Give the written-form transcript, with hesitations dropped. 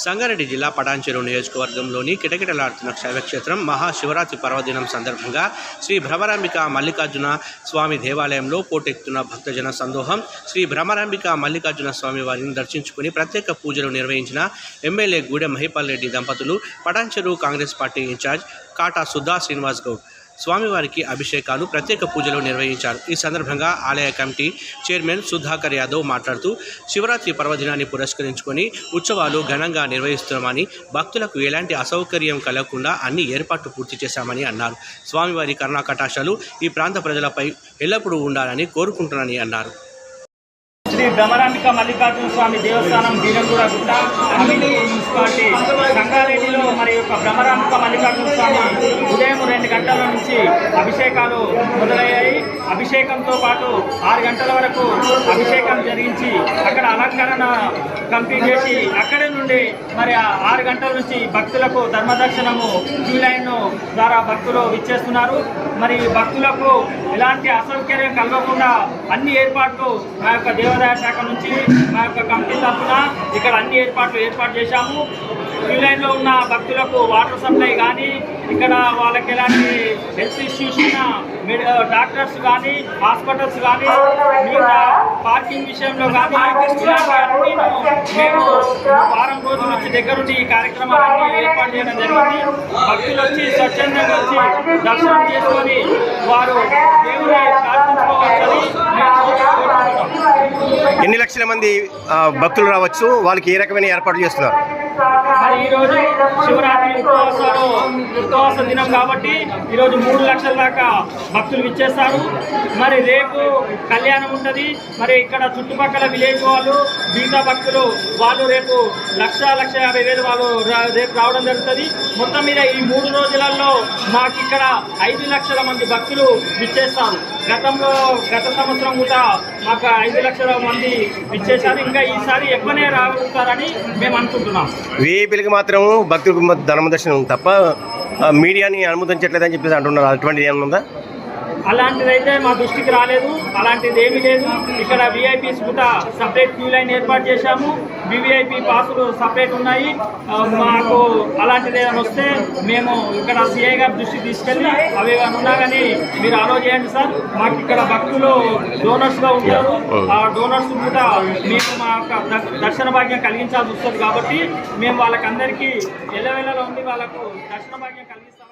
సంగారెడ్డి జిల్లా పటాన్చెరు నియోజకవర్గంలోని కిటకిటలాడుతున్న శైవక్షేత్రం మహాశివరాత్రి పర్వదినం సందర్భంగా శ్రీ భ్రమరాంబిక మల్లికార్జున స్వామి దేవాలయంలో పోటెత్తున్న భక్తజన సందోహం. శ్రీ భ్రమరాంబిక మల్లికార్జున స్వామి వారిని దర్శించుకుని ప్రత్యేక పూజలు నిర్వహించిన ఎమ్మెల్యే గూడెం మహిపాల్ రెడ్డి దంపతులు, పటాన్చెరు కాంగ్రెస్ పార్టీ ఇన్ఛార్జ్ కాటా సుధా శ్రీనివాస్ గౌడ్ స్వామివారికి అభిషేకాలు, ప్రత్యేక పూజలు నిర్వహించారు. ఈ సందర్భంగా ఆలయ కమిటీ చైర్మన్ సుధాకర్ యాదవ్ మాట్లాడుతూ, శివరాత్రి పర్వదినాన్ని పురస్కరించుకొని ఉత్సవాలు ఘనంగా నిర్వహిస్తున్నామని, భక్తులకు ఎలాంటి అసౌకర్యం కలగకుండా అన్ని ఏర్పాట్లు పూర్తి చేశామని అన్నారు. స్వామివారి కరుణా కటాక్షాలు ఈ ప్రాంత ప్రజలపై ఎల్లప్పుడూ ఉండాలని కోరుకుంటున్నానని అన్నారు. శ్రీ భ్రమరాంబిక మల్లికార్జున స్వామి దేవస్థానం బీరంగూడ గుట్ట మున్సిపాలిటీ సంగారెడ్డిలో మరి యొక్క భ్రమరాంబిక మల్లికార్జున స్వామి ఉదయం 2 గంటల నుంచి అభిషేకాలు మొదలయ్యాయి. అభిషేకంతో పాటు 6 గంటల వరకు అభిషేకం జరిగించి అక్కడ అలంకరణ కంప్లీట్ చేసి అక్కడి నుండి మరి 6 గంటల నుంచి భక్తులకు ధర్మదర్శనము క్యూ లైన్ ద్వారా భక్తులు విచ్చేస్తున్నారు. మరి భక్తులకు ఎలాంటి అసౌకర్యం కలగకుండా అన్ని ఏర్పాట్లు మా యొక్క దేవాదాయ శాఖ నుంచి మా యొక్క కమిటీ తరఫున ఇక్కడ అన్ని ఏర్పాటు చేశాము. క్యూ లైన్లో ఉన్న భక్తులకు వాటర్ సప్లై కానీ, ఇక్కడ వాళ్ళకి ఎలాంటి హెల్త్ ఇష్యూస్ ఉన్న డాక్టర్స్ కానీ, హాస్పిటల్స్ కానీ, మిగతా పార్కింగ్ విషయంలో కానీ ఇలాంటి మేము వారం రోజుల నుంచి దగ్గరుండి ఈ కార్యక్రమాలన్నీ ఏర్పాటు చేయడం జరిగింది. భక్తులు వచ్చి స్వచ్ఛందంగా వచ్చి దర్శనం చేసుకొని వారు దేవుని ప్రార్థించుకోవచ్చని ఎన్ని లక్షల మంది భక్తులు రావచ్చు? వాళ్ళకి ఏ రకమైన ఏర్పాట్లు చేస్తున్నారు? మరి ఈరోజు శివరాత్రి ఉపవాస దినం కాబట్టి ఈరోజు 3 లక్షల దాకా భక్తులు విచ్చేస్తారు. మరి రేపు కళ్యాణం ఉంటుంది. మరి ఇక్కడ చుట్టుపక్కల విలేజ్ వాళ్ళు, మిగతా భక్తులు వాళ్ళు రేపు 1,50,000 వాళ్ళు రేపు రావడం జరుగుతుంది. మొత్తం మీద ఈ 3 రోజులలో మాకు ఇక్కడ 5 లక్షల మంది భక్తులు విచ్చేస్తారు. గత సంవత్సరం కూడా మాకు 5 లక్షల మంది విచ్చేశారు. ఇంకా ఈసారి ఎక్కువనే రాగలుగుతారని మేము అనుకుంటున్నాం. వీఐపీలకి మాత్రం భక్తులకు ధర్మదర్శనం తప్ప మీడియాని అనుమతించట్లేదని చెప్పేసి అంటున్నారు. అటువంటిది ఏమైనా ఉందా? అలాంటిదైతే మా దృష్టికి రాలేదు. అలాంటిది ఏమీ లేదు. ఇక్కడ విఐపీస్ కూడా సపరేట్ క్యూ లైన్ ఏర్పాటు చేశాము. వివిఐపీ పాసులు సపరేట్ ఉన్నాయి. మాకు అలాంటిది ఏమైనా వస్తే మేము ఇక్కడ సిఐ గారి దృష్టికి తీసుకెళ్ళి అవి ఏమైనా ఉన్నా కానీ మీరు అలో చేయండి సార్. మాకు ఇక్కడ భక్తులు డోనర్స్గా ఉంటారు. ఆ డోనర్స్ కూడా మేము మా యొక్క దర్శన భాగ్యం కలిగించాల్సి వస్తుంది కాబట్టి మేము వాళ్ళకందరికీ ఎల్లవేళలో ఉండి వాళ్ళకు దర్శన భాగ్యం కలిగిస్తాం.